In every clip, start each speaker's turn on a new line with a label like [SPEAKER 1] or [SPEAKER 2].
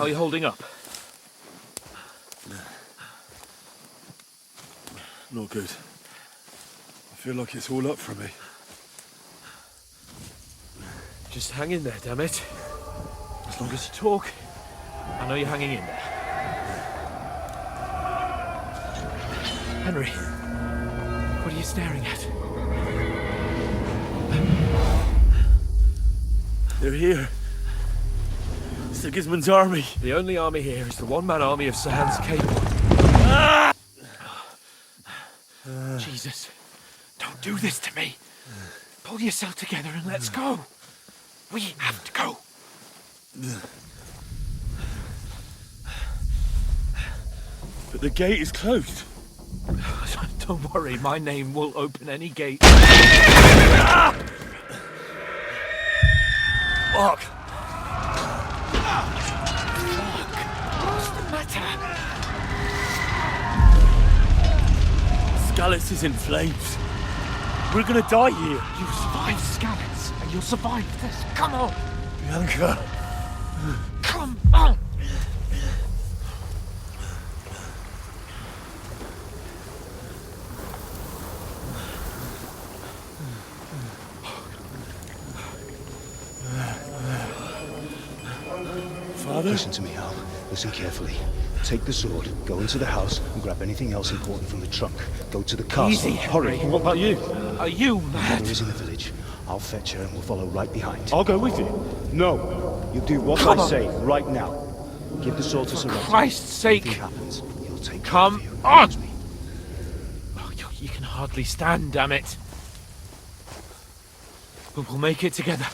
[SPEAKER 1] How are you holding up?
[SPEAKER 2] Not good. I feel like it's all up for me.
[SPEAKER 1] Just hang in there, damn it. As long as you talk, I know you're hanging in there. Henry, what are you staring at?
[SPEAKER 2] They're here. Sigismund's army.
[SPEAKER 1] The only army here is the one-man army of Sir Hans Cable. Jesus, don't do this to me. Pull yourself together and let's go. We have to go.
[SPEAKER 2] But the gate is closed.
[SPEAKER 1] Don't worry, my name will open any gate.
[SPEAKER 2] Fuck!
[SPEAKER 1] What's the matter?
[SPEAKER 2] Scallis is in flames. We're gonna die here.
[SPEAKER 1] You survived Scallis, and you'll survive this. Come on!
[SPEAKER 2] Bianca.
[SPEAKER 1] Come on!
[SPEAKER 2] Father?
[SPEAKER 3] Listen to me, Hal. Listen carefully. Take the sword, go into the house, and grab anything else important from the trunk. Go to the castle.
[SPEAKER 1] Easy,
[SPEAKER 3] Hurry.
[SPEAKER 1] Henry.
[SPEAKER 2] What about you?
[SPEAKER 1] Are you mad?
[SPEAKER 3] Mother is in the village. I'll fetch her and we'll follow right behind.
[SPEAKER 2] I'll go with you.
[SPEAKER 3] No! You do what
[SPEAKER 1] Come
[SPEAKER 3] I
[SPEAKER 1] on.
[SPEAKER 3] say right now. Give the sword to
[SPEAKER 1] For
[SPEAKER 3] Sorrento.
[SPEAKER 1] Christ's sake!
[SPEAKER 3] If anything happens, he'll take care
[SPEAKER 1] Come
[SPEAKER 3] of you.
[SPEAKER 1] on.
[SPEAKER 3] Promise me.
[SPEAKER 1] Oh, you can hardly stand, damn it. But we'll make it together.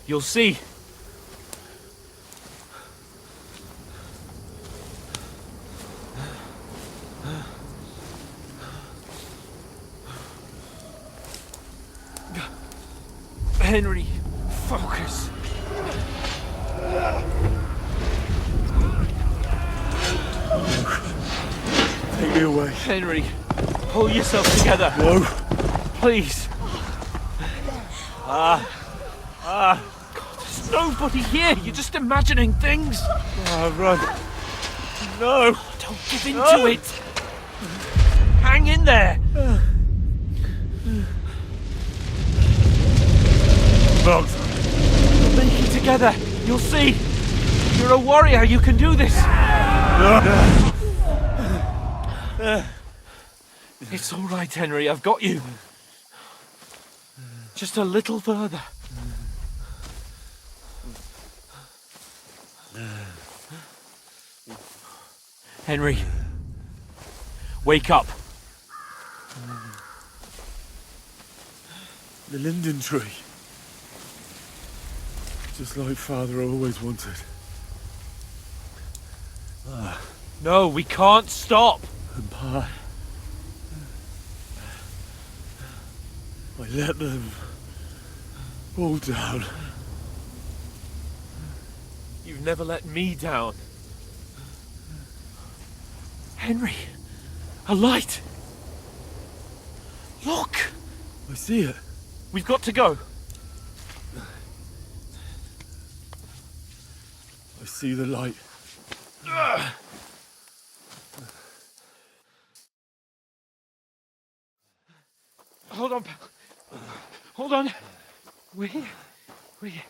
[SPEAKER 1] You'll see. Henry, focus.
[SPEAKER 2] Take me away.
[SPEAKER 1] Henry, pull yourself together.
[SPEAKER 2] No.
[SPEAKER 1] Please. God, there's nobody here. You're just imagining things.
[SPEAKER 2] Run. No.
[SPEAKER 1] Don't give in to it. Hang in there.
[SPEAKER 2] Bugs.
[SPEAKER 1] We'll make it together. You'll see. You're a warrior. You can do this. It's all right, Henry. I've got you. Just a little further. Henry, wake up.
[SPEAKER 2] The linden tree. Just like Father always wanted.
[SPEAKER 1] No, we can't stop.
[SPEAKER 2] And Pa. I let them all down.
[SPEAKER 1] You've never let me down. Henry, a light. Look,
[SPEAKER 2] I see it.
[SPEAKER 1] we've got to go.
[SPEAKER 2] I see the light.
[SPEAKER 1] Hold on, pal. Hold on. We're here. We're here.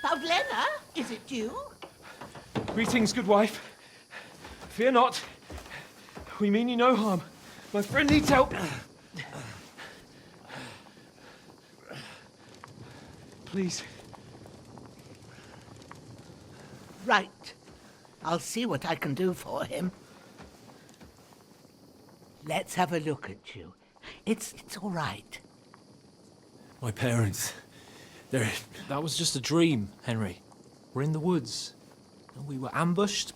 [SPEAKER 4] Pavlena, is it you?
[SPEAKER 1] Greetings, good wife. Fear not. We mean you no harm. My friend needs help. Please.
[SPEAKER 4] Right. I'll see what I can do for him. Let's have a look at you. It's all right.
[SPEAKER 2] My parents. They're...
[SPEAKER 5] That was just a dream, Henry. We're in the woods. And we were ambushed.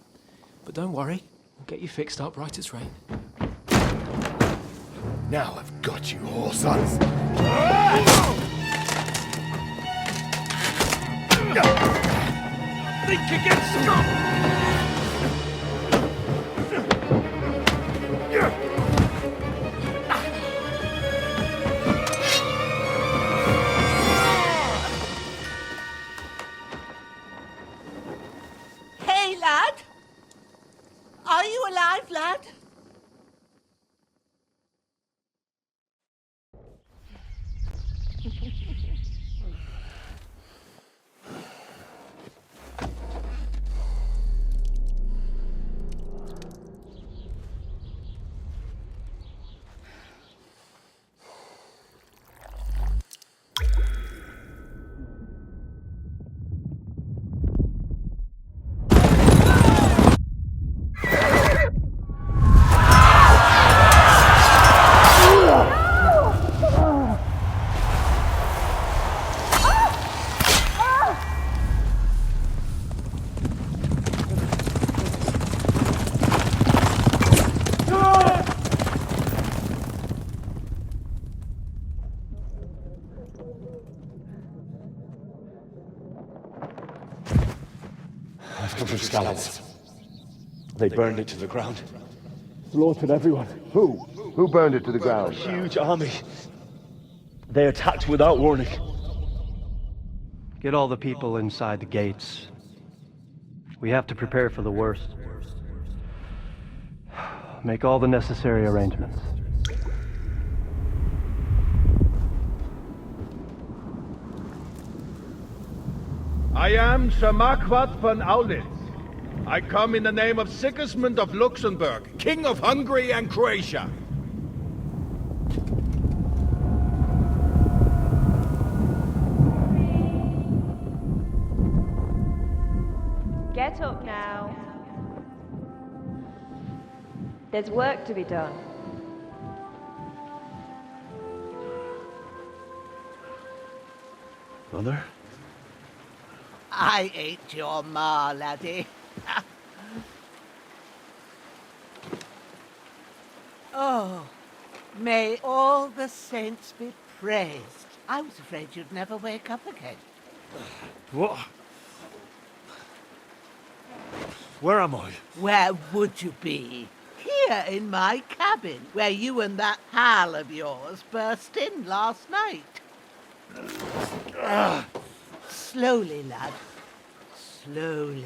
[SPEAKER 5] But don't worry, we'll get you fixed up right as rain.
[SPEAKER 6] Now I've got you, whoresons.
[SPEAKER 1] Think against
[SPEAKER 4] Lad? Are you alive, lad?
[SPEAKER 3] I've come from scouts. They burned it to the ground.
[SPEAKER 2] Slaughtered everyone.
[SPEAKER 6] Who? Who burned it to the ground?
[SPEAKER 3] Huge army. They attacked without warning.
[SPEAKER 7] Get all the people inside the gates. We have to prepare for the worst. Make all the necessary arrangements.
[SPEAKER 8] I am Sir Marquardt von Aulitz. I come in the name of Sigismund of Luxembourg, King of Hungary and Croatia.
[SPEAKER 9] Get up now. There's work to be done.
[SPEAKER 3] Mother?
[SPEAKER 4] I ain't your ma, laddie. Oh, may all the saints be praised. I was afraid you'd never wake up again.
[SPEAKER 2] What? Where am I?
[SPEAKER 4] Where would you be? Here in my cabin, where you and that pal of yours burst in last night. Slowly, lad. Slowly.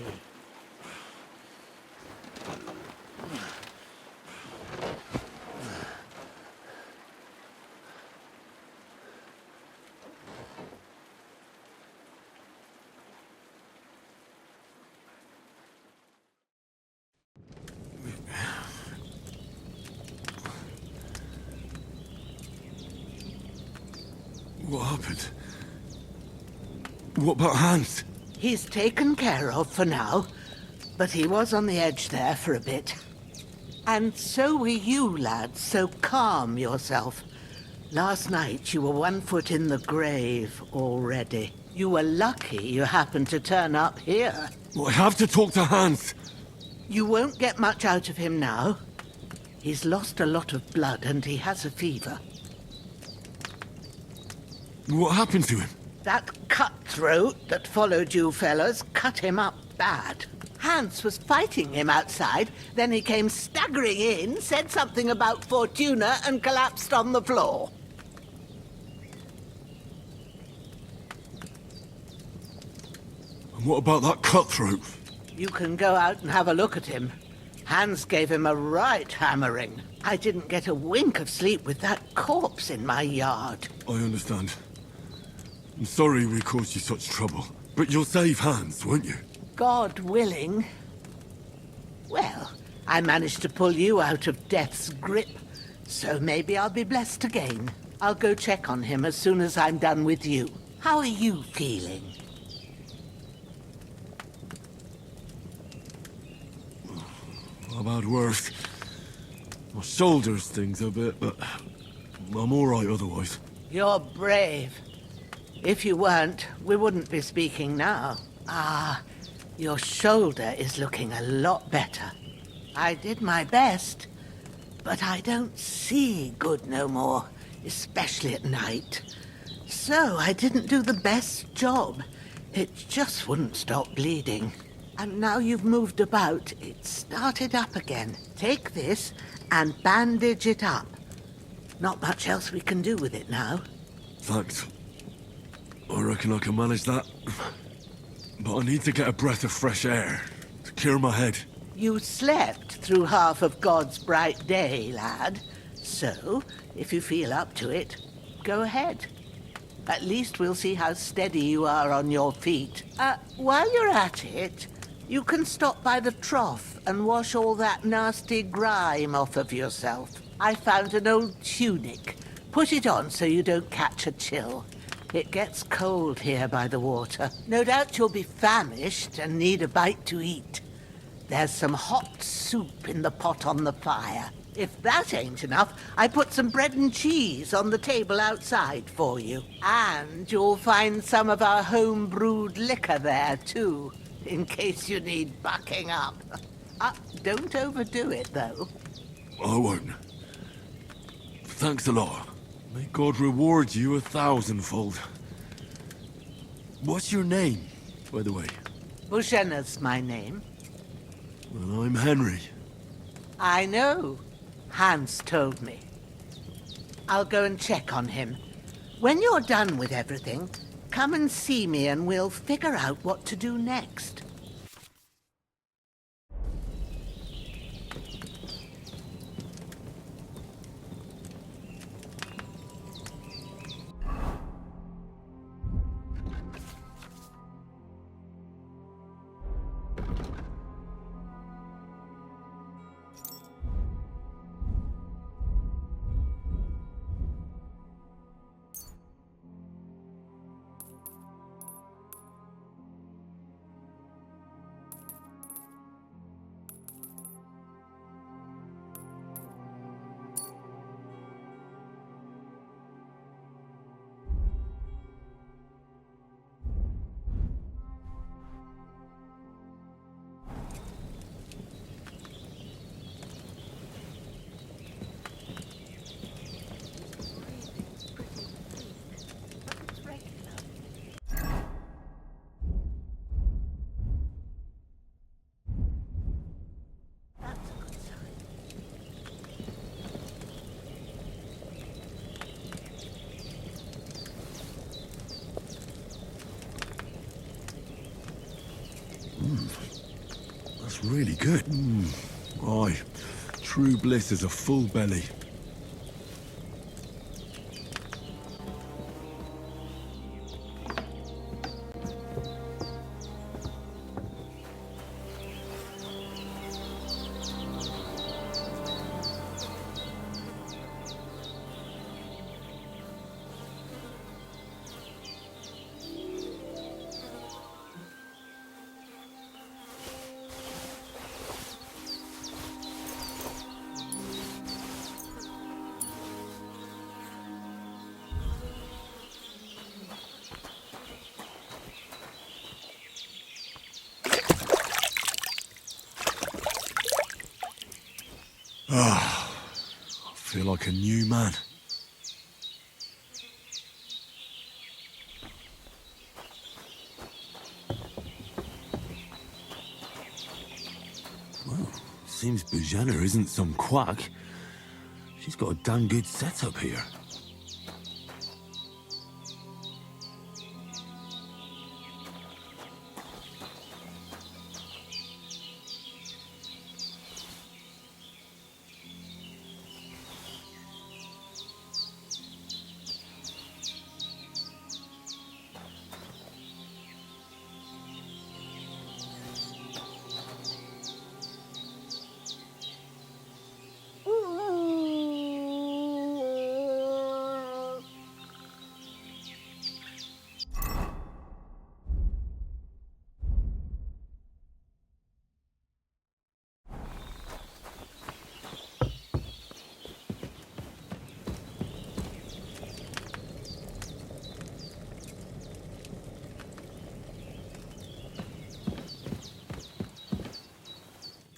[SPEAKER 2] What happened? What about Hans?
[SPEAKER 4] He's taken care of for now, but he was on the edge there for a bit. And so were you, lad, so calm yourself. Last night you were 1 foot in the grave already. You were lucky you happened to turn up here.
[SPEAKER 2] Well, I have to talk to Hans.
[SPEAKER 4] You won't get much out of him now. He's lost a lot of blood and he has a fever.
[SPEAKER 2] What happened to him?
[SPEAKER 4] That cutthroat that followed you fellas cut him up bad. Hans was fighting him outside, then he came staggering in, said something about Fortuna and collapsed on the floor.
[SPEAKER 2] And what about that cutthroat?
[SPEAKER 4] You can go out and have a look at him. Hans gave him a right hammering. I didn't get a wink of sleep with that corpse in my yard.
[SPEAKER 2] I understand. I'm sorry we caused you such trouble. But you'll save Hans, won't you?
[SPEAKER 4] God willing. Well, I managed to pull you out of death's grip, so maybe I'll be blessed again. I'll go check on him as soon as I'm done with you. How are you feeling?
[SPEAKER 2] I've had worse. My shoulder stings a bit, but I'm all right otherwise.
[SPEAKER 4] You're brave. If you weren't, we wouldn't be speaking now. Ah, your shoulder is looking a lot better. I did my best, but I don't see good no more, especially at night. So I didn't do the best job. It just wouldn't stop bleeding. And now you've moved about, it started up again. Take this and bandage it up. Not much else we can do with it now.
[SPEAKER 2] Thanks. I reckon I can manage that. But I need to get a breath of fresh air to clear my head.
[SPEAKER 4] You slept through half of God's bright day, lad. So, if you feel up to it, go ahead. At least we'll see how steady you are on your feet. While you're at it, you can stop by the trough and wash all that nasty grime off of yourself. I found an old tunic. Put it on so you don't catch a chill. It gets cold here by the water. No doubt you'll be famished and need a bite to eat. There's some hot soup in the pot on the fire. If that ain't enough, I put some bread and cheese on the table outside for you. And you'll find some of our home-brewed liquor there, too, in case you need bucking up. Don't overdo it, though.
[SPEAKER 2] I won't. Thanks a lot. May God reward you 1,000-fold. What's your name, by the way?
[SPEAKER 4] Bushena's my name.
[SPEAKER 2] Well, I'm Henry.
[SPEAKER 4] I know. Hans told me. I'll go and check on him. When you're done with everything, come and see me and we'll figure out what to do next.
[SPEAKER 2] That's really good. Aye, true bliss is a full belly. I feel like a new man. Well, seems Bojana isn't some quack. She's got a damn good setup here.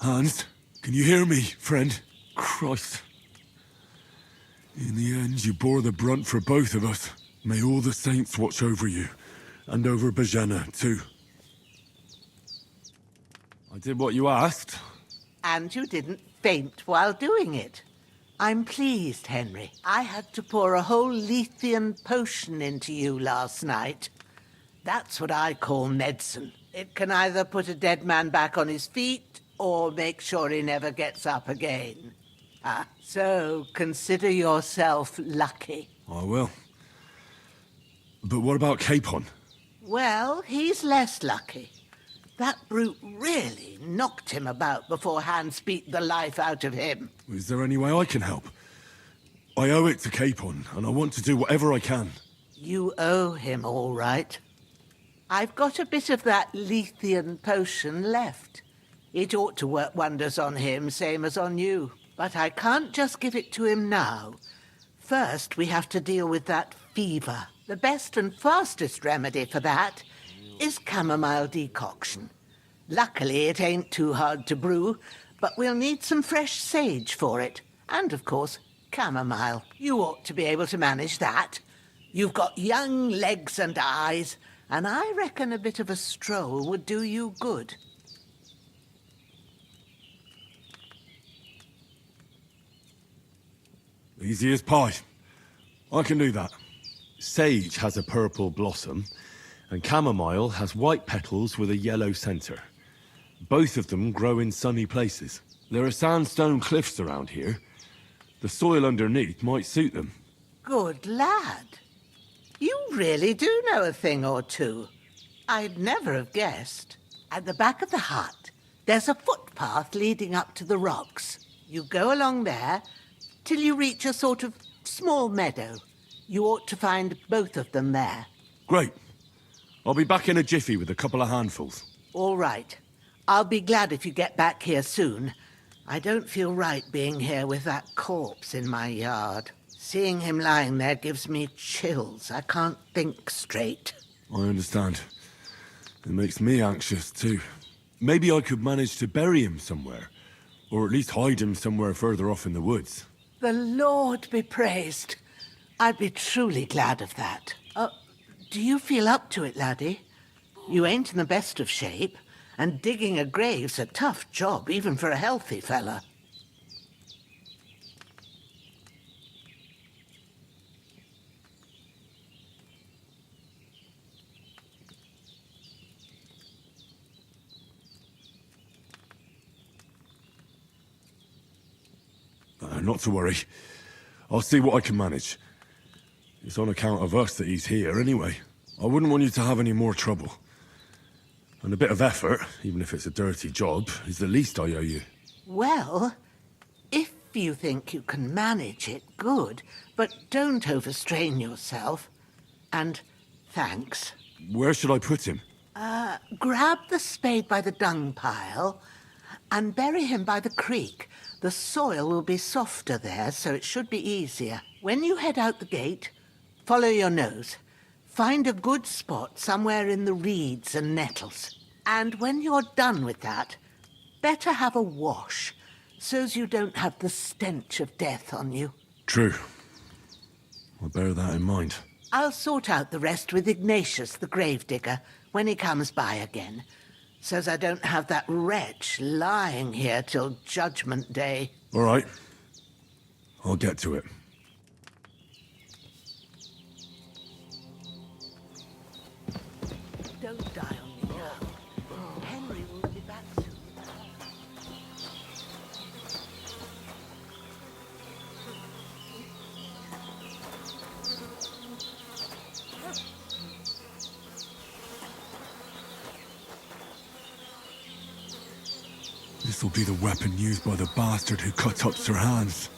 [SPEAKER 2] Hans, can you hear me, friend? Christ. In the end, you bore the brunt for both of us. May all the saints watch over you, and over Bojana, too. I did what you asked.
[SPEAKER 4] And you didn't faint while doing it. I'm pleased, Henry. I had to pour a whole Lethean potion into you last night. That's what I call medicine. It can either put a dead man back on his feet or make sure he never gets up again. So consider yourself lucky.
[SPEAKER 2] I will. But what about Capon?
[SPEAKER 4] Well, he's less lucky. That brute really knocked him about before Hans beat the life out of him.
[SPEAKER 2] Is there any way I can help? I owe it to Capon, and I want to do whatever I can.
[SPEAKER 4] You owe him, all right. I've got a bit of that Lethean potion left. It ought to work wonders on him, same as on you. But I can't just give it to him now. First, we have to deal with that fever. The best and fastest remedy for that is chamomile decoction. Luckily, it ain't too hard to brew, but we'll need some fresh sage for it. And, of course, chamomile. You ought to be able to manage that. You've got young legs and eyes, and I reckon a bit of a stroll would do you good.
[SPEAKER 2] Easy as pie. I can do that. Sage has a purple blossom, and chamomile has white petals with a yellow center. Both of them grow in sunny places. There are sandstone cliffs around here. The soil underneath might suit them.
[SPEAKER 4] Good lad. You really do know a thing or two. I'd never have guessed. At the back of the hut, there's a footpath leading up to the rocks. You go along there till you reach a sort of small meadow. You ought to find both of them there.
[SPEAKER 2] Great. I'll be back in a jiffy with a couple of handfuls.
[SPEAKER 4] All right. I'll be glad if you get back here soon. I don't feel right being here with that corpse in my yard. Seeing him lying there gives me chills. I can't think straight.
[SPEAKER 2] I understand. It makes me anxious, too. Maybe I could manage to bury him somewhere. Or at least hide him somewhere further off in the woods.
[SPEAKER 4] The Lord be praised. I'd be truly glad of that. Do you feel up to it, laddie? You ain't in the best of shape, and digging a grave's a tough job, even for a healthy fella.
[SPEAKER 2] Not to worry. I'll see what I can manage. It's on account of us that he's here, anyway. I wouldn't want you to have any more trouble. And a bit of effort, even if it's a dirty job, is the least I owe you.
[SPEAKER 4] Well, if you think you can manage it, good. But don't overstrain yourself. And thanks.
[SPEAKER 2] Where should I put him?
[SPEAKER 4] Grab the spade by the dung pile and bury him by the creek. The soil will be softer there, so it should be easier. When you head out the gate, follow your nose. Find a good spot somewhere in the reeds and nettles. And when you're done with that, better have a wash, so's you don't have the stench of death on you.
[SPEAKER 2] True. I'll bear that in mind.
[SPEAKER 4] I'll sort out the rest with Ignatius, the gravedigger, when he comes by again, so's I don't have that wretch lying here till Judgment Day.
[SPEAKER 2] All right. I'll get to it.
[SPEAKER 4] Don't die on me now. Henry will be back soon.
[SPEAKER 2] This'll be the weapon used by the bastard who cut up Sir Hans.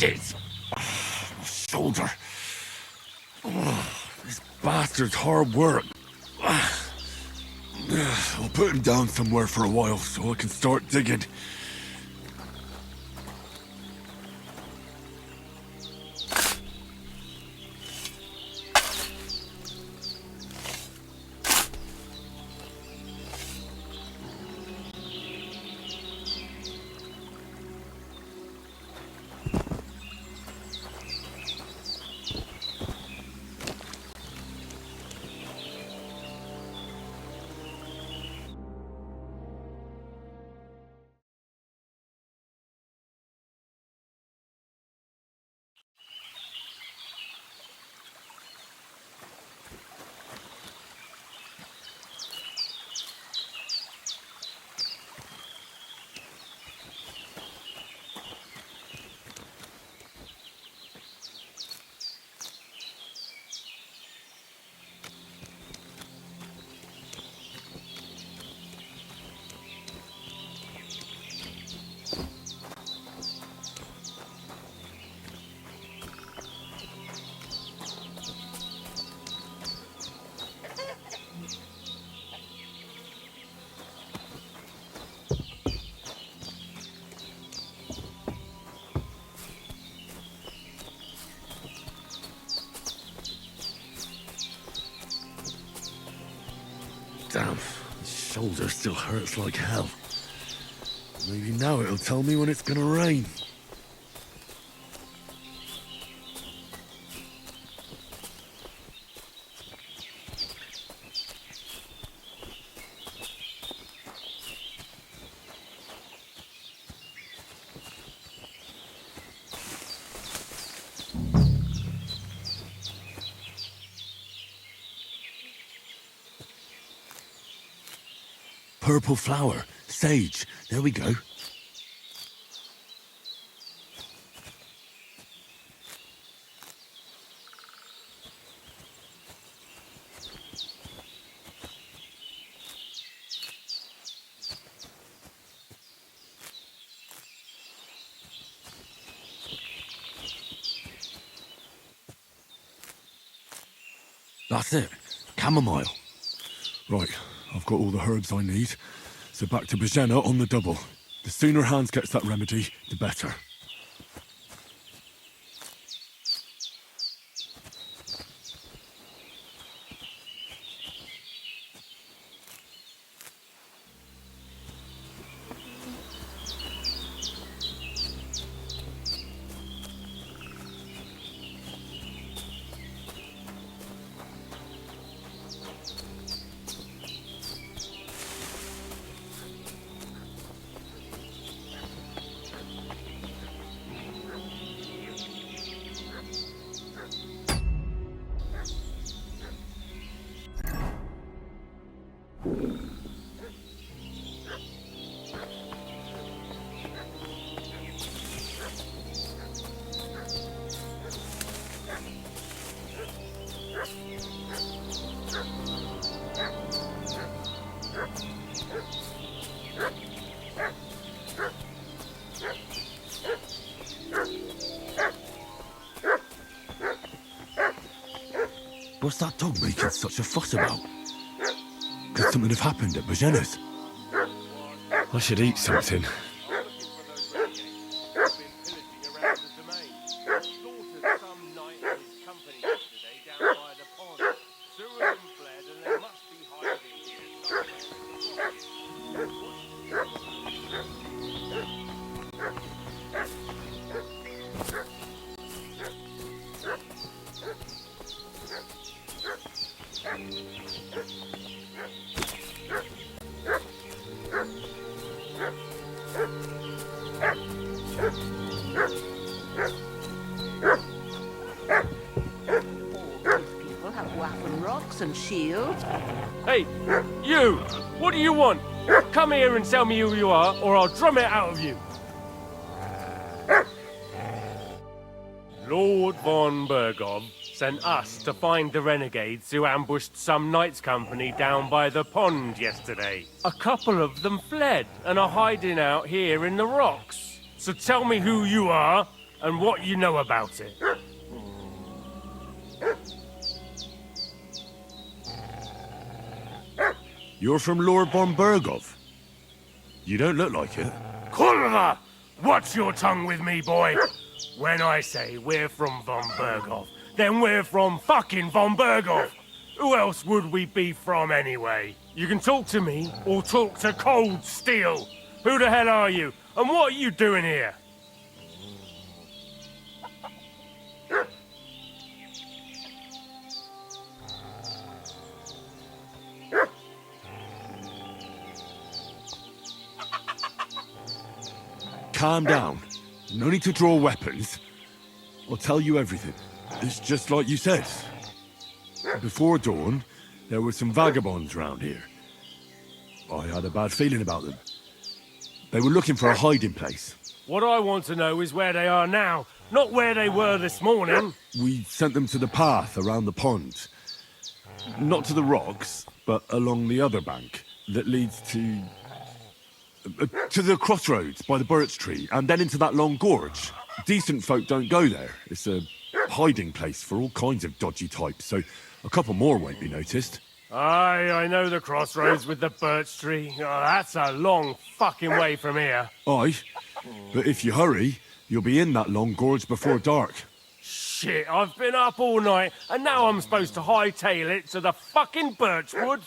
[SPEAKER 2] Shit! My shoulder. This bastard's hard work. I'll put him down somewhere for a while so I can start digging. Damn, my shoulder still hurts like hell. Maybe now it'll tell me when it's gonna rain. Purple flower, sage, there we go. That's it, chamomile. Right, I've got all the herbs I need, so back to Bejena on the double. The sooner Hans gets that remedy, the better. What's that dog making such a fuss about? Could something have happened at Bejena's? I should eat something.
[SPEAKER 4] And shields.
[SPEAKER 5] Hey, you! What do you want? Come here and tell me who you are, or I'll drum it out of you. Lord von Bergov sent us to find the renegades who ambushed some knights' company down by the pond yesterday. A couple of them fled and are hiding out here in the rocks. So tell me who you are, and what you know about it.
[SPEAKER 2] You're from Lord von Bergov? You don't look like it.
[SPEAKER 5] Kurva! Watch your tongue with me, boy. When I say we're from von Bergov, then we're from fucking von Bergov. Who else would we be from anyway? You can talk to me or talk to cold steel. Who the hell are you? And what are you doing here?
[SPEAKER 2] Calm down. No need to draw weapons. I'll tell you everything. It's just like you said. Before dawn, there were some vagabonds round here. I had a bad feeling about them. They were looking for a hiding place.
[SPEAKER 5] What I want to know is where they are now, not where they were this morning.
[SPEAKER 2] We sent them to the path around the pond. Not to the rocks, but along the other bank that leads to the crossroads by the birch tree, and then into that long gorge. Decent folk don't go there. It's a hiding place for all kinds of dodgy types, so a couple more won't be noticed.
[SPEAKER 5] Aye, I know the crossroads with the birch tree. Oh, that's a long fucking way from here.
[SPEAKER 2] Aye, but if you hurry, you'll be in that long gorge before dark.
[SPEAKER 5] Shit, I've been up all night, and now I'm supposed to hightail it to the fucking birchwood?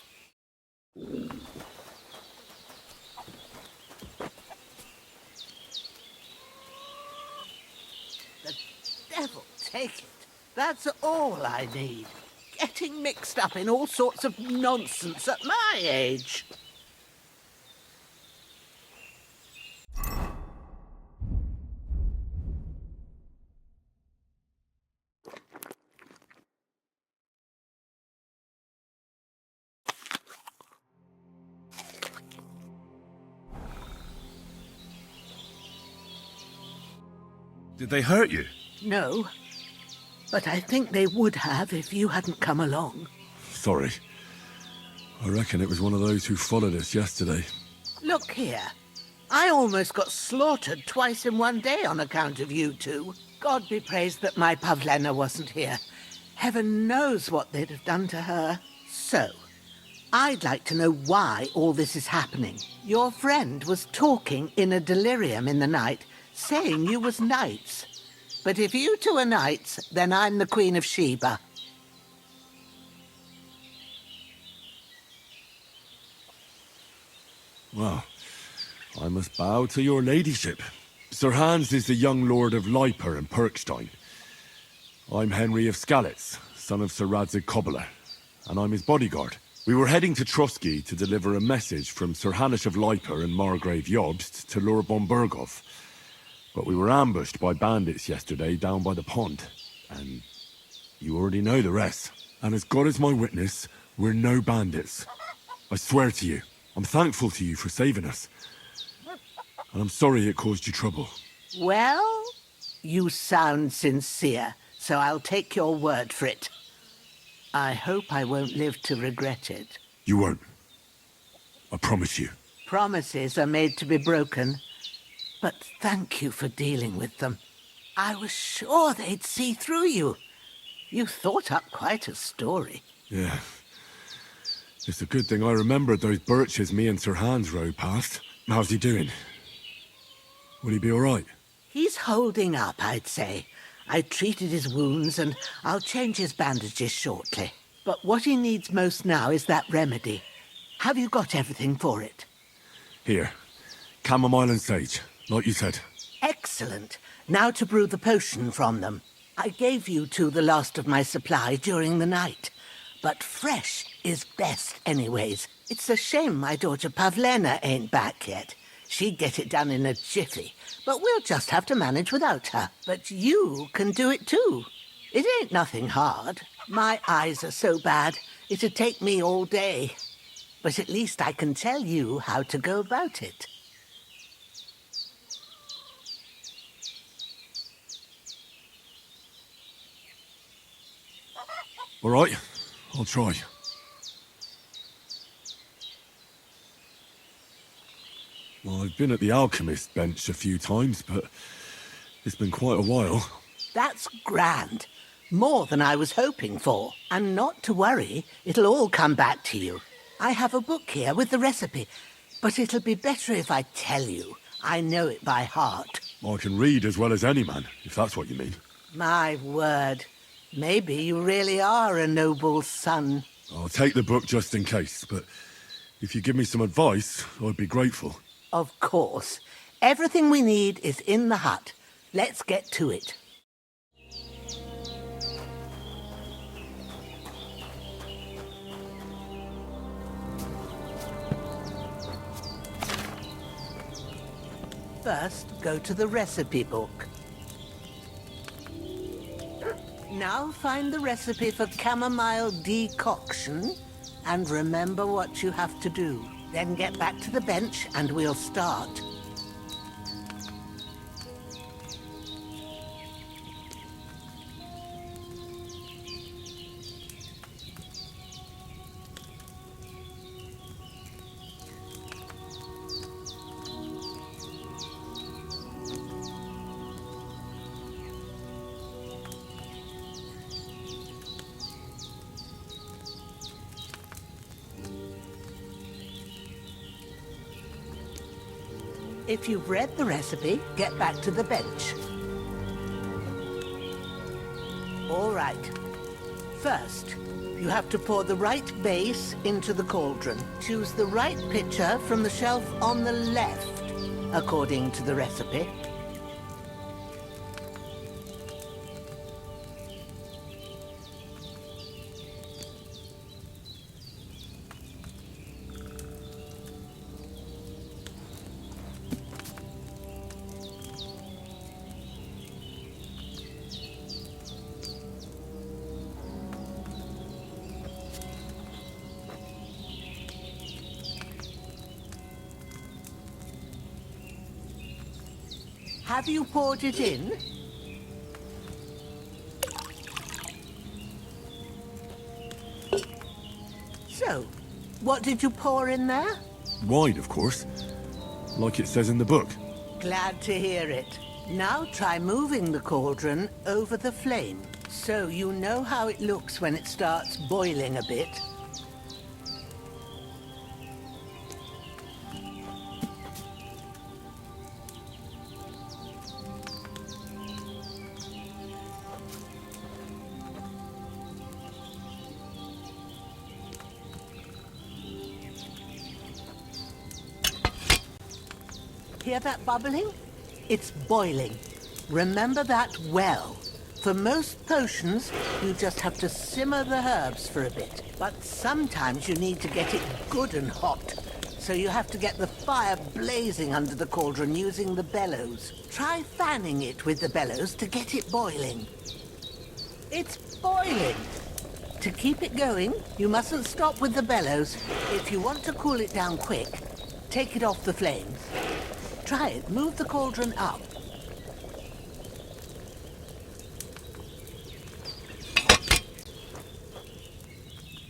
[SPEAKER 4] Devil take it. That's all I need. Getting mixed up in all sorts of nonsense at my age.
[SPEAKER 2] Did they hurt you?
[SPEAKER 4] No, but I think they would have if you hadn't come along.
[SPEAKER 2] Sorry. I reckon it was one of those who followed us yesterday.
[SPEAKER 4] Look here. I almost got slaughtered twice in one day on account of you two. God be praised that my Pavlena wasn't here. Heaven knows what they'd have done to her. So, I'd like to know why all this is happening. Your friend was talking in a delirium in the night, saying you was knights. But if you two are knights, then I'm the Queen of Sheba.
[SPEAKER 2] Well, I must bow to your ladyship. Sir Hans is the young lord of Leiper and Perkstein. I'm Henry of Skalitz, son of Sir Radzig Cobbler, and I'm his bodyguard. We were heading to Trotsky to deliver a message from Sir Hanish of Leiper and Margrave Jobst to Lord von Bergov. But we were ambushed by bandits yesterday down by the pond, and you already know the rest. And as God is my witness, we're no bandits. I swear to you, I'm thankful to you for saving us. And I'm sorry it caused you trouble.
[SPEAKER 4] Well, you sound sincere, so I'll take your word for it. I hope I won't live to regret it.
[SPEAKER 2] You won't. I promise you.
[SPEAKER 4] Promises are made to be broken. But thank you for dealing with them. I was sure they'd see through you. You thought up quite a story.
[SPEAKER 2] Yeah. It's a good thing I remembered those birches me and Sir Hans rode past. How's he doing? Will he be all right?
[SPEAKER 4] He's holding up, I'd say. I treated his wounds and I'll change his bandages shortly. But what he needs most now is that remedy. Have you got everything for it?
[SPEAKER 2] Here. Chamomile and sage, like you said.
[SPEAKER 4] Excellent. Now to brew the potion from them. I gave you two the last of my supply during the night. But fresh is best anyways. It's a shame my daughter Pavlena ain't back yet. She'd get it done in a jiffy, but we'll just have to manage without her. But you can do it too. It ain't nothing hard. My eyes are so bad, it'd take me all day. But at least I can tell you how to go about it.
[SPEAKER 2] All right, I'll try. Well, I've been at the alchemist bench a few times, but It's been quite a while.
[SPEAKER 4] That's grand. More than I was hoping for. And not to worry, it'll all come back to you. I have a book here with the recipe, but it'll be better if I tell you. I know it by heart.
[SPEAKER 2] I can read as well as any man, if that's what you mean.
[SPEAKER 4] My word. Maybe you really are a noble son.
[SPEAKER 2] I'll take the book just in case, but if you give me some advice, I'd be grateful.
[SPEAKER 4] Of course. Everything we need is in the hut. Let's get to it. First, go to the recipe book. Now find the recipe for chamomile decoction and remember what you have to do. Then get back to the bench and we'll start. If you've read the recipe, get back to the bench. All right. First, you have to pour the right base into the cauldron. Choose the right pitcher from the shelf on the left, according to the recipe. Have you poured it in? So, what did you pour in there?
[SPEAKER 2] Wine, of course. Like it says in the book.
[SPEAKER 4] Glad to hear it. Now try moving the cauldron over the flame, so you know how it looks when it starts boiling a bit. Hear that bubbling? It's boiling. Remember that well. For most potions, you just have to simmer the herbs for a bit. But sometimes you need to get it good and hot. So you have to get the fire blazing under the cauldron using the bellows. Try fanning it with the bellows to get it boiling. It's boiling! To keep it going, you mustn't stop with the bellows. If you want to cool it down quick, take it off the flames. Try it. Move the cauldron up.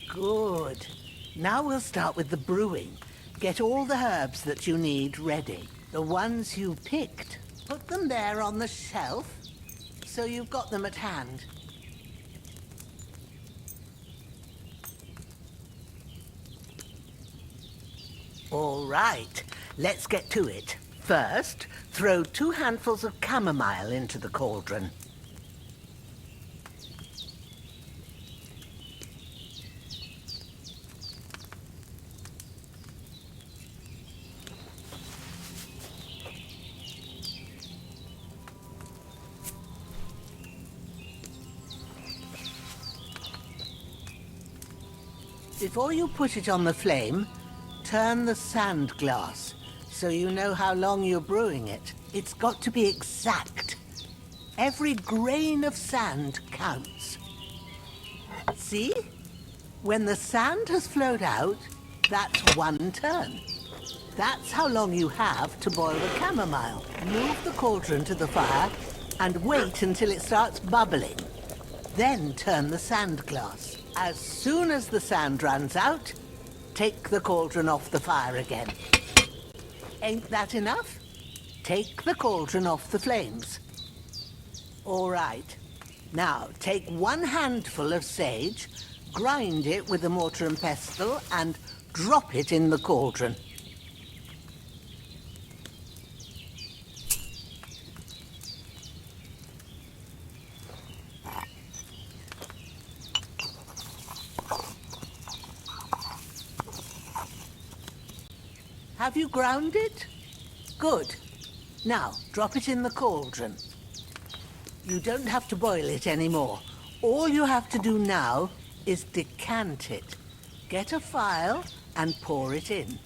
[SPEAKER 4] Good. Now we'll start with the brewing. Get all the herbs that you need ready. The ones you picked. Put them there on the shelf, so you've got them at hand. All right. Let's get to it. First, throw 2 handfuls of chamomile into the cauldron. Before you put it on the flame, turn the sand glass, so you know how long you're brewing it. It's got to be exact. Every grain of sand counts. See? When the sand has flowed out, that's 1 turn. That's how long you have to boil the chamomile. Move the cauldron to the fire and wait until it starts bubbling. Then turn the sand glass. As soon as the sand runs out, take the cauldron off the fire again. Ain't that enough? Take the cauldron off the flames. All right. Now, take 1 handful of sage, grind it with a mortar and pestle, and drop it in the cauldron. Have you ground it? Good. Now, drop it in the cauldron. You don't have to boil it anymore. All you have to do now is decant it. Get a phial and pour it in.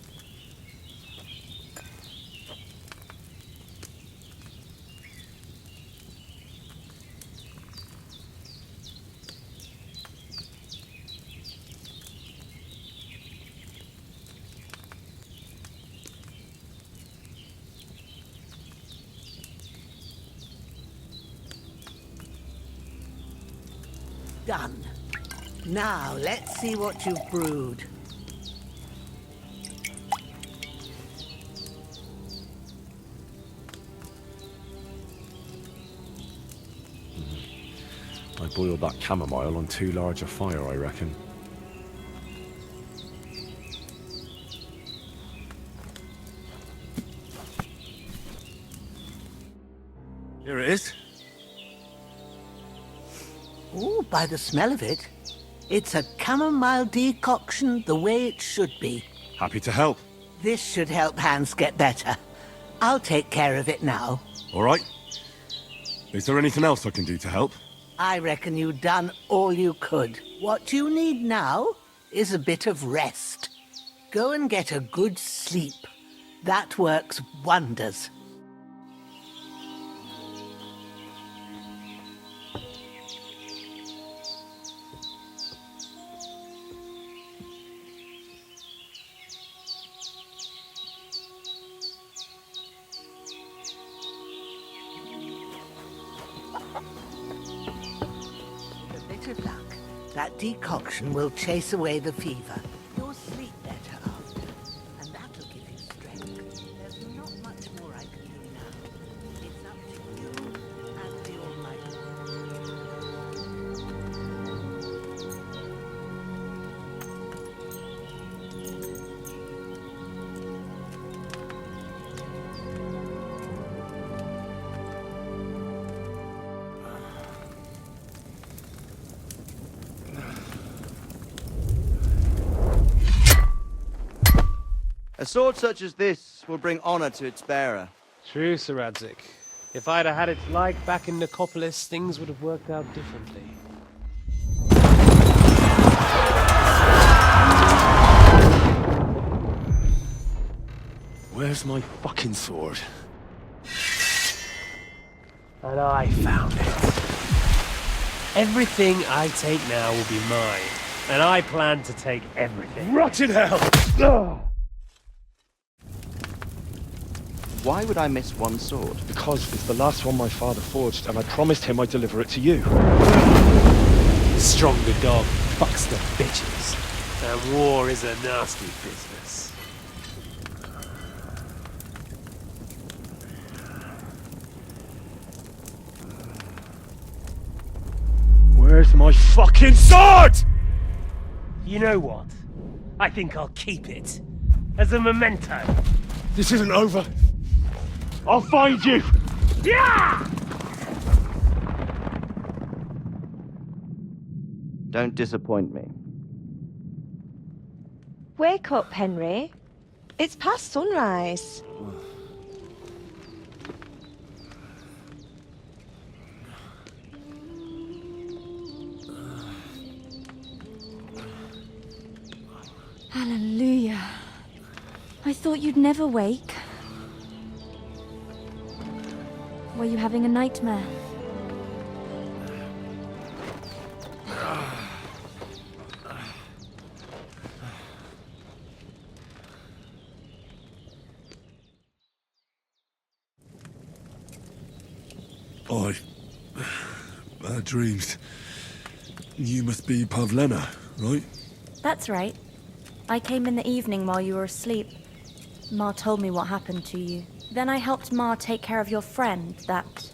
[SPEAKER 4] Done. Now, let's see what you've brewed.
[SPEAKER 2] I boiled that chamomile on too large a fire, I reckon. Here it is.
[SPEAKER 4] Ooh, by the smell of it, it's a chamomile decoction the way it should be.
[SPEAKER 2] Happy to help.
[SPEAKER 4] This should help Hans get better. I'll take care of it now.
[SPEAKER 2] All right. Is there anything else I can do to help?
[SPEAKER 4] I reckon you've done all you could. What you need now is a bit of rest. Go and get a good sleep. That works wonders. With a bit of luck, that decoction will chase away the fever. You'll sleep better after, and that'll give you strength. There's not much more I can do now. It's up to you and the Almighty.
[SPEAKER 10] A sword such as this will bring honor to its bearer.
[SPEAKER 5] True, Sir Radzik. If I'd have had its like back in Nicopolis, things would have worked out differently.
[SPEAKER 2] Where's my fucking sword?
[SPEAKER 5] And I found it. Everything I take now will be mine, and I plan to take everything.
[SPEAKER 2] Rotten hell!
[SPEAKER 5] Ugh.
[SPEAKER 10] Why would I miss one sword?
[SPEAKER 11] Because it's the last one my father forged, and I promised him I'd deliver it to you.
[SPEAKER 5] Stronger dog fucks the bitches, and war is a nasty business.
[SPEAKER 2] Where's my fucking sword?
[SPEAKER 5] You know what? I think I'll keep it. As a memento.
[SPEAKER 2] This isn't over. I'll find you!
[SPEAKER 5] Yeah!
[SPEAKER 10] Don't disappoint me.
[SPEAKER 9] Wake up, Henry. It's past sunrise.
[SPEAKER 12] Hallelujah. I thought you'd never wake. Were you having a nightmare?
[SPEAKER 2] Bad dreams. You must be Pavlena, right?
[SPEAKER 12] That's right. I came in the evening while you were asleep. Ma told me what happened to you. Then I helped Ma take care of your friend, that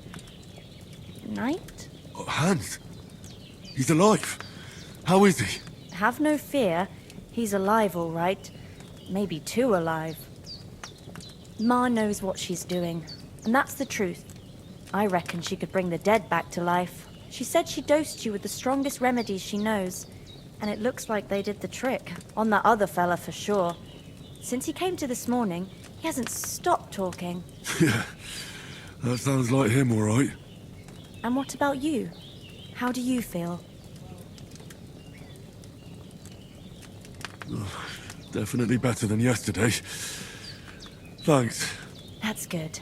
[SPEAKER 12] Night?
[SPEAKER 2] Oh, Hans. He's alive. How is he?
[SPEAKER 12] Have no fear. He's alive, all right. Maybe too alive. Ma knows what she's doing, and that's the truth. I reckon she could bring the dead back to life. She said she dosed you with the strongest remedies she knows, and it looks like they did the trick. On that other fella for sure. Since he came to this morning, he hasn't stopped talking.
[SPEAKER 2] Yeah, that sounds like him, all right.
[SPEAKER 12] And what about you? How do you feel?
[SPEAKER 2] Oh, definitely better than yesterday. Thanks.
[SPEAKER 12] That's good.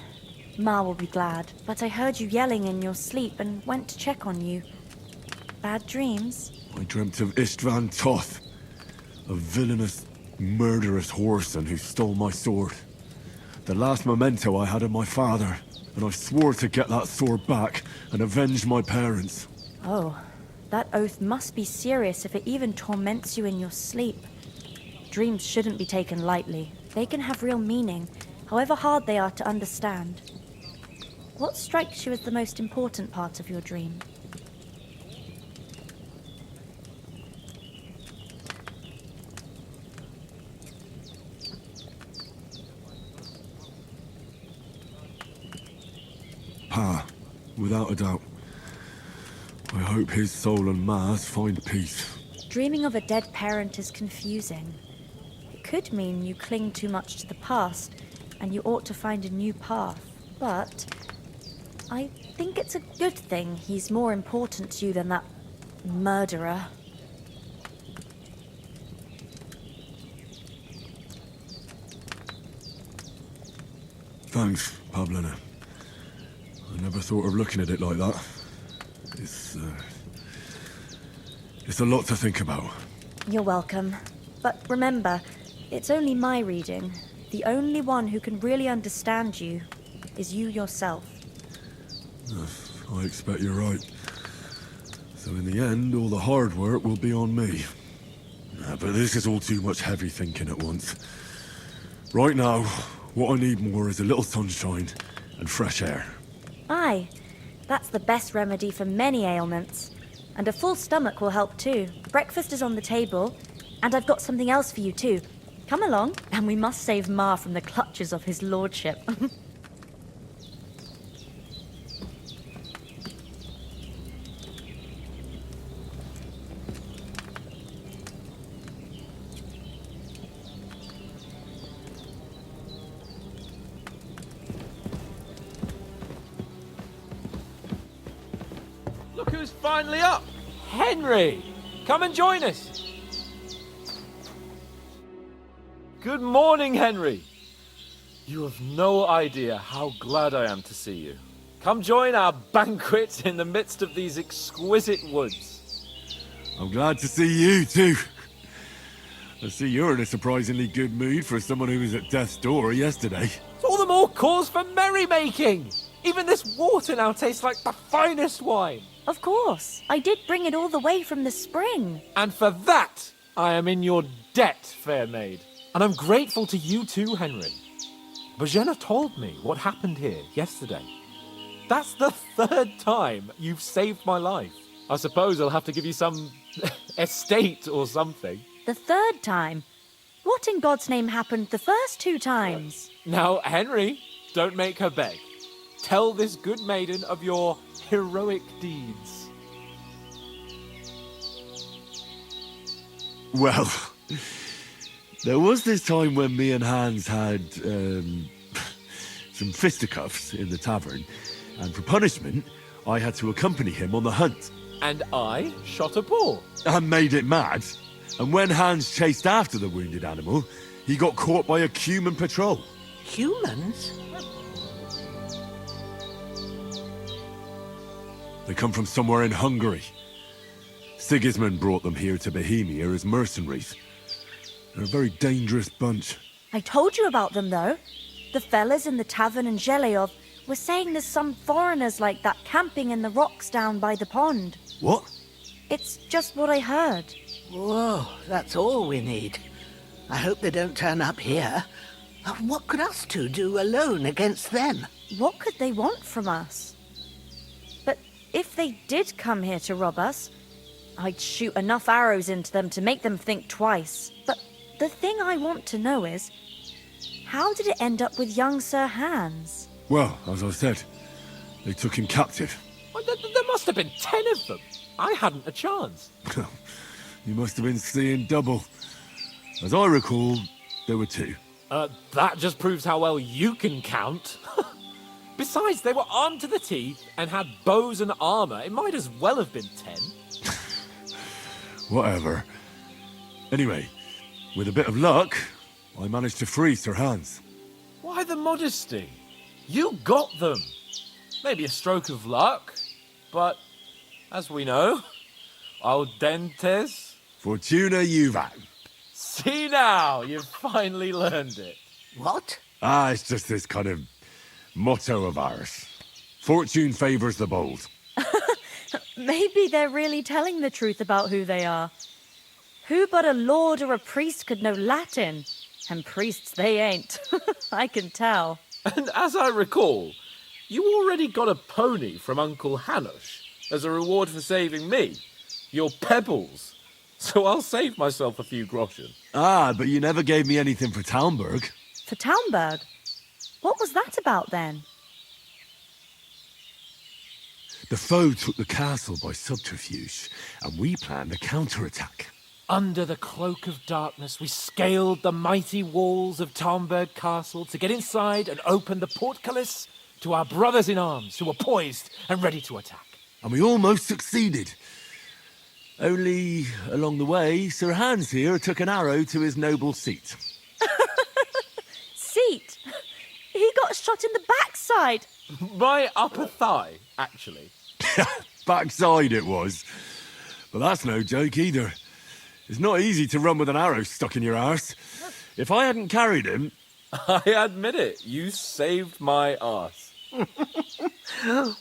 [SPEAKER 12] Ma will be glad, but I heard you yelling in your sleep and went to check on you. Bad dreams?
[SPEAKER 2] I dreamt of Istvan Toth, a villainous, murderous whoreson who stole my sword. The last memento I had of my father, and I swore to get that sword back and avenge my parents.
[SPEAKER 12] Oh, that oath must be serious if it even torments you in your sleep. Dreams shouldn't be taken lightly. They can have real meaning, however hard they are to understand. What strikes you as the most important part of your dream?
[SPEAKER 2] Pa, without a doubt. I hope his soul and Ma's find peace.
[SPEAKER 12] Dreaming of a dead parent is confusing. It could mean you cling too much to the past, and you ought to find a new path. But I think it's a good thing he's more important to you than that murderer.
[SPEAKER 2] Thanks, Pavlina. I never thought of looking at it like that. It's a lot to think about.
[SPEAKER 12] You're welcome. But remember, it's only my reading. The only one who can really understand you is you yourself.
[SPEAKER 2] I expect you're right. So in the end, all the hard work will be on me. But this is all too much heavy thinking at once. Right now, what I need more is a little sunshine and fresh air.
[SPEAKER 12] Aye, that's the best remedy for many ailments. And a full stomach will help too. Breakfast is on the table, and I've got something else for you too. Come along, and we must save Ma from the clutches of his lordship.
[SPEAKER 1] Look who's finally up! Henry! Come and join us! Good morning, Henry! You have no idea how glad I am to see you. Come join our banquet in the midst of these exquisite woods.
[SPEAKER 2] I'm glad to see you too. I see you're in a surprisingly good mood for someone who was at death's door yesterday.
[SPEAKER 1] All the more cause for merrymaking! Even this water now tastes like the finest wine.
[SPEAKER 12] Of course. I did bring it all the way from the spring.
[SPEAKER 1] And for that, I am in your debt, fair maid. And I'm grateful to you too, Henry. Bojena told me what happened here yesterday. That's the third time you've saved my life. I suppose I'll have to give you some estate or something.
[SPEAKER 12] The third time? What in God's name happened the first 2 times?
[SPEAKER 1] Now, Henry, don't make her beg. Tell this good maiden of your heroic deeds.
[SPEAKER 2] Well, there was this time when me and Hans had some fisticuffs in the tavern, and for punishment, I had to accompany him on the hunt.
[SPEAKER 1] And I shot a bull.
[SPEAKER 2] And made it mad. And when Hans chased after the wounded animal, he got caught by a human patrol.
[SPEAKER 4] Humans?
[SPEAKER 2] They come from somewhere in Hungary. Sigismund brought them here to Bohemia as mercenaries. They're a very dangerous bunch.
[SPEAKER 12] I told you about them, though. The fellas in the tavern in Zheleyov were saying there's some foreigners like that camping in the rocks down by the pond.
[SPEAKER 2] What?
[SPEAKER 12] It's just what I heard.
[SPEAKER 4] Whoa, that's all we need. I hope they don't turn up here. What could us two do alone against them?
[SPEAKER 12] What could they want from us? But if they did come here to rob us, I'd shoot enough arrows into them to make them think twice. But the thing I want to know is, how did it end up with young Sir Hans?
[SPEAKER 2] Well, as I said, they took him captive.
[SPEAKER 1] Well, there must have been 10 of them. I hadn't a chance.
[SPEAKER 2] You must have been seeing double. As I recall, there were 2.
[SPEAKER 1] That just proves how well you can count. Besides, they were armed to the teeth and had bows and armor. It might as well have been 10.
[SPEAKER 2] Whatever. Anyway, with a bit of luck, I managed to free Sir Hans.
[SPEAKER 1] Why the modesty? You got them. Maybe a stroke of luck, but as we know, al dentes.
[SPEAKER 2] Fortuna juvat.
[SPEAKER 1] See now, you've finally learned it.
[SPEAKER 4] What?
[SPEAKER 2] It's just this kind of motto of ours. Fortune favors the bold.
[SPEAKER 12] Maybe they're really telling the truth about who they are. Who but a lord or a priest could know Latin? And priests they ain't. I can tell.
[SPEAKER 1] And as I recall, you already got a pony from Uncle Hanush as a reward for saving me. Your pebbles. So I'll save myself a few groschen.
[SPEAKER 2] But you never gave me anything for Talmberg.
[SPEAKER 12] For Talmberg? What was that about then?
[SPEAKER 2] The foe took the castle by subterfuge, and we planned a counterattack.
[SPEAKER 1] Under the cloak of darkness, we scaled the mighty walls of Talmberg Castle to get inside and open the portcullis to our brothers in arms who were poised and ready to attack.
[SPEAKER 2] And we almost succeeded. Only, along the way, Sir Hans here took an arrow to his noble seat.
[SPEAKER 12] Seat? He got shot in the backside.
[SPEAKER 1] My upper thigh, actually.
[SPEAKER 2] Backside it was. But that's no joke either. It's not easy to run with an arrow stuck in your arse. If I hadn't carried him...
[SPEAKER 1] I admit it, you saved my arse.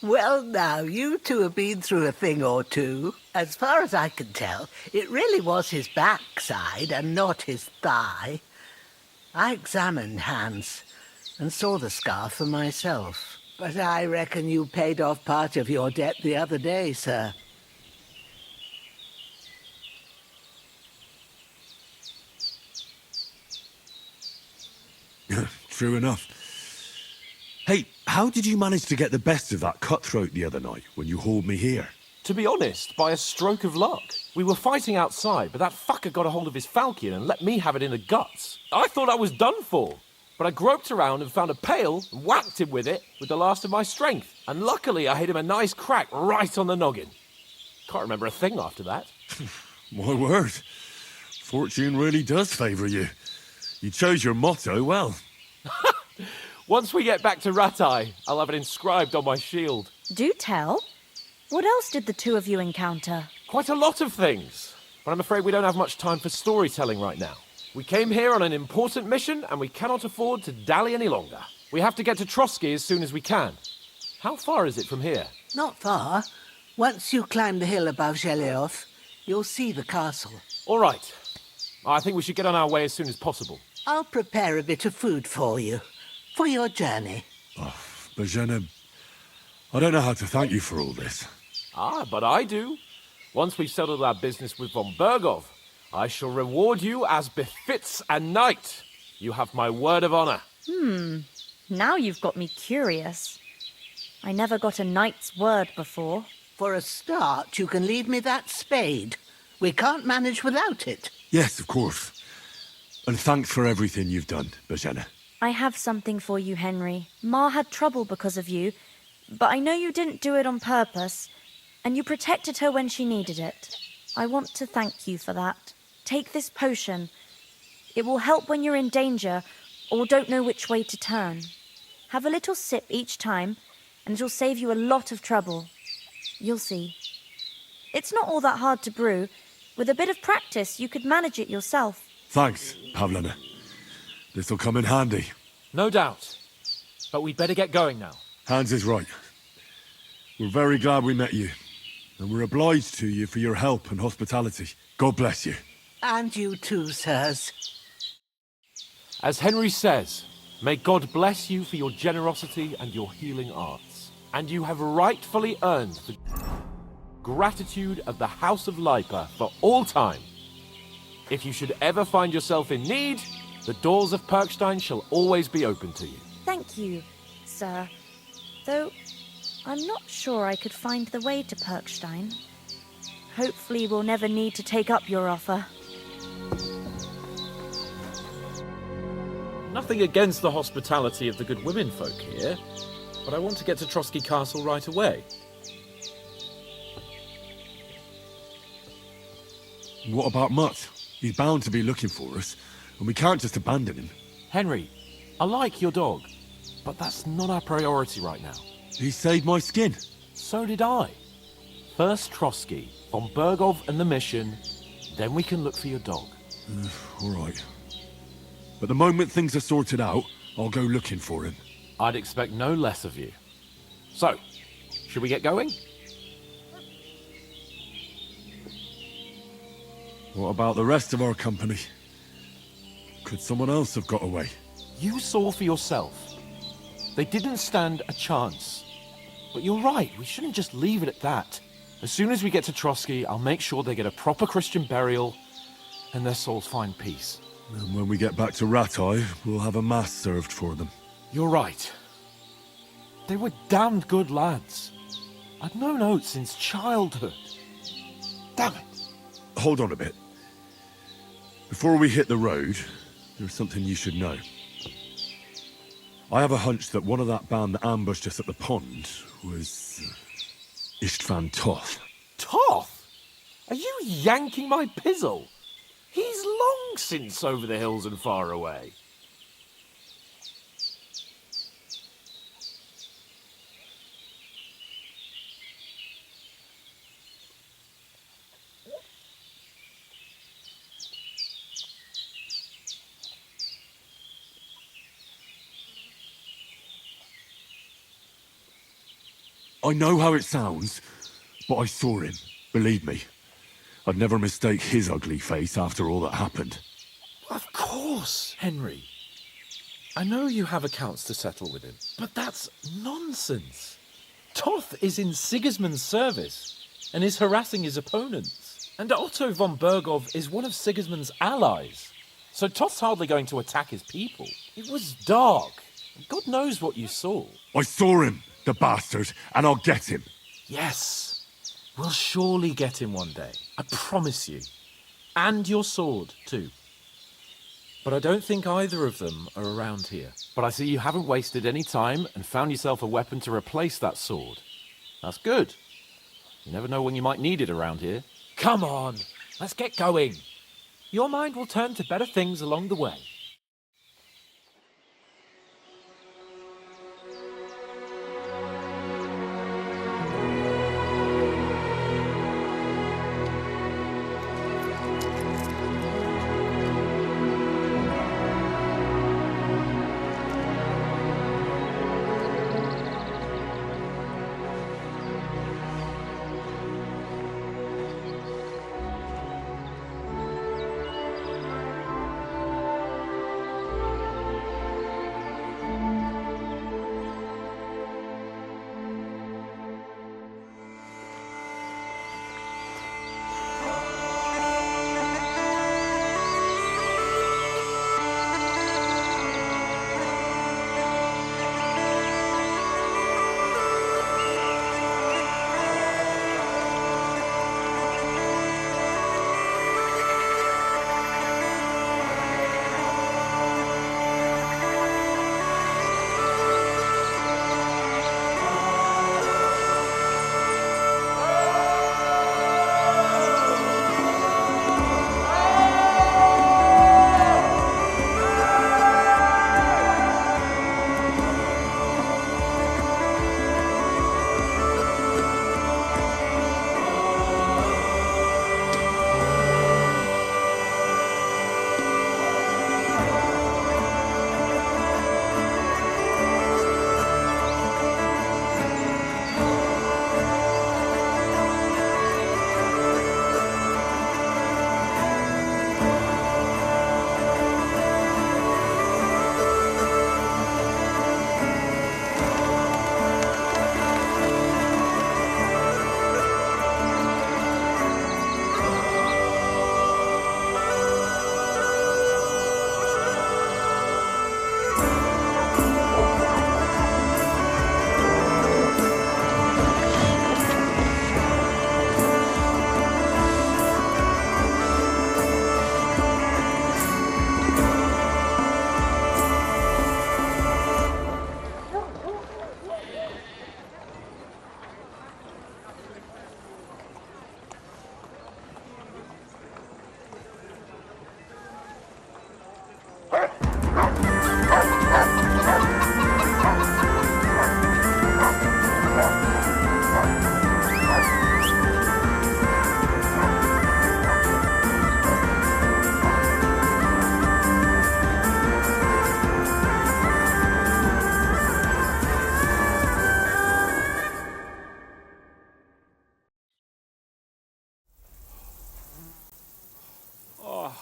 [SPEAKER 4] Well, now, you two have been through a thing or two. As far as I can tell, it really was his backside and not his thigh. I examined Hans and saw the scar for myself. But I reckon you paid off part of your debt the other day, sir.
[SPEAKER 2] True enough. Hey, how did you manage to get the best of that cutthroat the other night when you hauled me here?
[SPEAKER 1] To be honest, by a stroke of luck. We were fighting outside, but that fucker got a hold of his falchion and let me have it in the guts. I thought I was done for. But I groped around and found a pail and whacked him with it with the last of my strength. And luckily I hit him a nice crack right on the noggin. Can't remember a thing after that.
[SPEAKER 2] My word. Fortune really does favour you. You chose your motto well.
[SPEAKER 1] Once we get back to Ratai, I'll have it inscribed on my shield.
[SPEAKER 12] Do tell. What else did the two of you encounter?
[SPEAKER 1] Quite a lot of things. But I'm afraid we don't have much time for storytelling right now. We came here on an important mission, and we cannot afford to dally any longer. We have to get to Trotsky as soon as we can. How far is it from here?
[SPEAKER 4] Not far. Once you climb the hill above Zhelioth, you'll see the castle.
[SPEAKER 1] All right. I think we should get on our way as soon as possible.
[SPEAKER 4] I'll prepare a bit of food for you, for your journey.
[SPEAKER 2] Bajena, I don't know how to thank you for all this.
[SPEAKER 1] But I do. Once we've settled our business with von Bergov, I shall reward you as befits a knight. You have my word of honor.
[SPEAKER 12] Now you've got me curious. I never got a knight's word before.
[SPEAKER 4] For a start, you can leave me that spade. We can't manage without it.
[SPEAKER 2] Yes, of course. And thanks for everything you've done, Bajena.
[SPEAKER 12] I have something for you, Henry. Ma had trouble because of you, but I know you didn't do it on purpose, and you protected her when she needed it. I want to thank you for that. Take this potion. It will help when you're in danger or don't know which way to turn. Have a little sip each time, and it'll save you a lot of trouble. You'll see. It's not all that hard to brew. With a bit of practice, you could manage it yourself.
[SPEAKER 2] Thanks, Pavlena. This'll come in handy.
[SPEAKER 1] No doubt. But we'd better get going now.
[SPEAKER 2] Hans is right. We're very glad we met you. And we're obliged to you for your help and hospitality. God bless you.
[SPEAKER 4] And you too, sirs.
[SPEAKER 1] As Henry says, may God bless you for your generosity and your healing arts. And you have rightfully earned the gratitude of the House of Lipa for all time. If you should ever find yourself in need, the doors of Perkstein shall always be open to you.
[SPEAKER 12] Thank you, sir. Though, I'm not sure I could find the way to Perkstein. Hopefully we'll never need to take up your offer.
[SPEAKER 1] Nothing against the hospitality of the good women folk here, but I want to get to Trotsky Castle right away.
[SPEAKER 2] What about Mutt? He's bound to be looking for us, and we can't just abandon him.
[SPEAKER 1] Henry, I like your dog, but that's not our priority right now.
[SPEAKER 2] He saved my skin.
[SPEAKER 1] So did I. First Trotsky, von Bergov and the mission, then we can look for your dog.
[SPEAKER 2] All right. But the moment things are sorted out, I'll go looking for him.
[SPEAKER 1] I'd expect no less of you. So, should we get going?
[SPEAKER 2] What about the rest of our company? Could someone else have got away?
[SPEAKER 1] You saw for yourself. They didn't stand a chance. But you're right, we shouldn't just leave it at that. As soon as we get to Trotsky, I'll make sure they get a proper Christian burial and their souls find peace.
[SPEAKER 2] And when we get back to Ratai, we'll have a mass served for them.
[SPEAKER 1] You're right. They were damned good lads. I've known Oates since childhood. Damn it.
[SPEAKER 2] Hold on a bit. Before we hit the road, there's something you should know. I have a hunch that one of that band that ambushed us at the pond was Istvan Toth.
[SPEAKER 1] Toth? Are you yanking my pizzle? He's long since over the hills and far away.
[SPEAKER 2] I know how it sounds, but I saw him, believe me. I'd never mistake his ugly face after all that happened.
[SPEAKER 1] Of course, Henry. I know you have accounts to settle with him, but that's nonsense. Toth is in Sigismund's service and is harassing his opponents. And Otto von Bergov is one of Sigismund's allies. So Toth's hardly going to attack his people. It was dark. God knows what you saw.
[SPEAKER 2] I saw him, the bastard, and I'll get him.
[SPEAKER 1] Yes. We'll surely get him one day. I promise you. And your sword, too. But I don't think either of them are around here. But I see you haven't wasted any time and found yourself a weapon to replace that sword. That's good. You never know when you might need it around here. Come on, let's get going. Your mind will turn to better things along the way.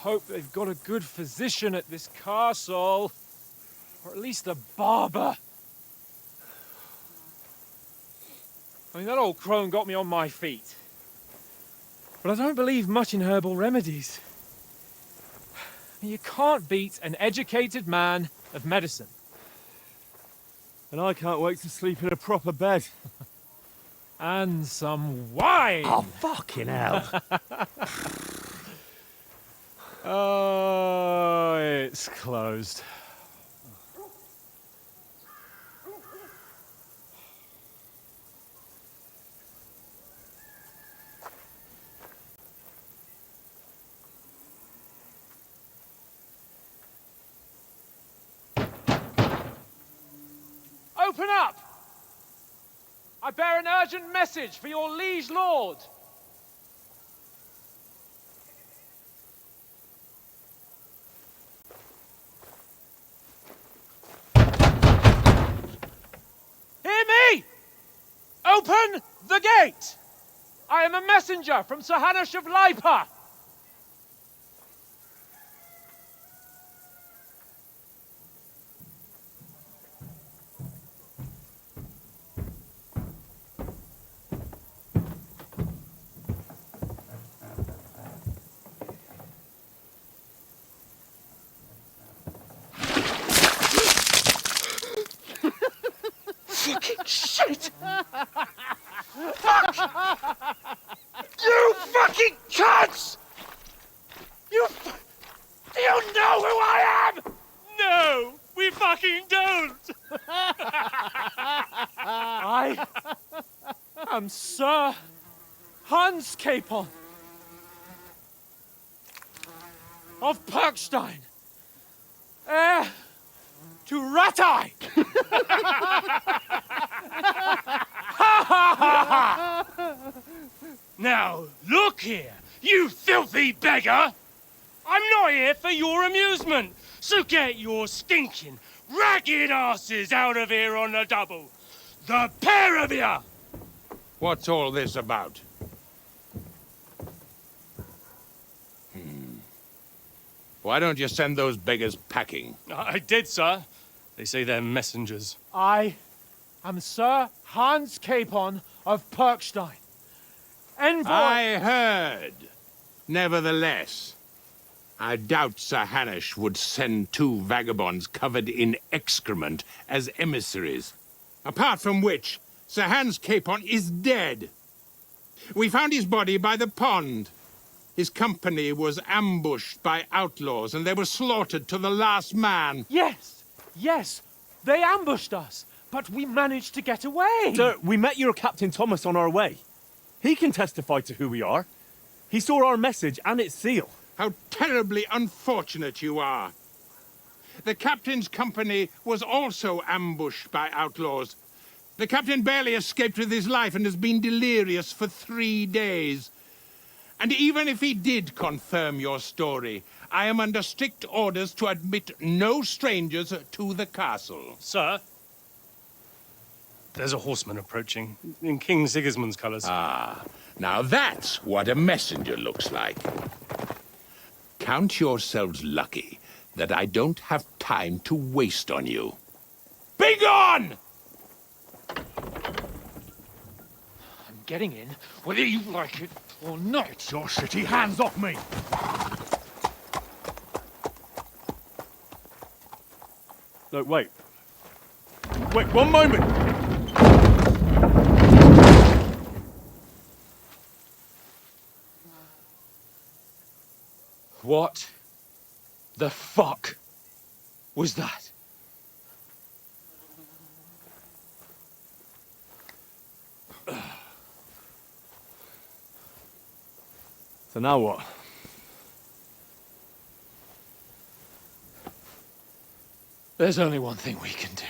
[SPEAKER 1] hope they've got a good physician at this castle. Or at least a barber. I mean, that old crone got me on my feet. But I don't believe much in herbal remedies. You can't beat an educated man of medicine.
[SPEAKER 2] And I can't wait to sleep in a proper bed.
[SPEAKER 1] And some wine!
[SPEAKER 13] Oh, fucking hell.
[SPEAKER 1] Oh, it's closed. Open up! I bear an urgent message for your liege lord. Hear me! Open the gate! I am a messenger from Sir Hanush of Lipa.
[SPEAKER 5] Fucking shit! Fuck! You fucking cunts! You do you know who I am?
[SPEAKER 1] No, we fucking don't. I am Sir Hans Capon of Perkstein, heir to Ratai.
[SPEAKER 5] Now, look here, you filthy beggar! I'm not here for your amusement, so get your stinking, ragged asses out of here on the double. The pair of you!
[SPEAKER 14] What's all this about? Why don't you send those beggars packing?
[SPEAKER 5] I did, sir. They say they're messengers.
[SPEAKER 1] I am Sir Hans Capon of Perkstein, envoy.
[SPEAKER 14] I heard. Nevertheless, I doubt Sir Hanush would send two vagabonds covered in excrement as emissaries. Apart from which, Sir Hans Capon is dead. We found his body by the pond. His company was ambushed by outlaws, and they were slaughtered to the last man.
[SPEAKER 1] Yes, yes, they ambushed us, but we managed to get away.
[SPEAKER 13] Sir, we met your Captain Thomas on our way. He can testify to who we are. He saw our message and its seal.
[SPEAKER 14] How terribly unfortunate you are. The captain's company was also ambushed by outlaws. The captain barely escaped with his life and has been delirious for 3 days. And even if he did confirm your story, I am under strict orders to admit no strangers to the castle.
[SPEAKER 5] Sir, there's a horseman approaching, in King Sigismund's colours.
[SPEAKER 14] Ah, now that's what a messenger looks like. Count yourselves lucky that I don't have time to waste on you. Be gone!
[SPEAKER 1] I'm getting in, whether you like it or not.
[SPEAKER 8] Your shitty hands off me!
[SPEAKER 13] Look, wait. Wait, one moment!
[SPEAKER 1] What the fuck was that?
[SPEAKER 13] So now what?
[SPEAKER 1] There's only one thing we can do.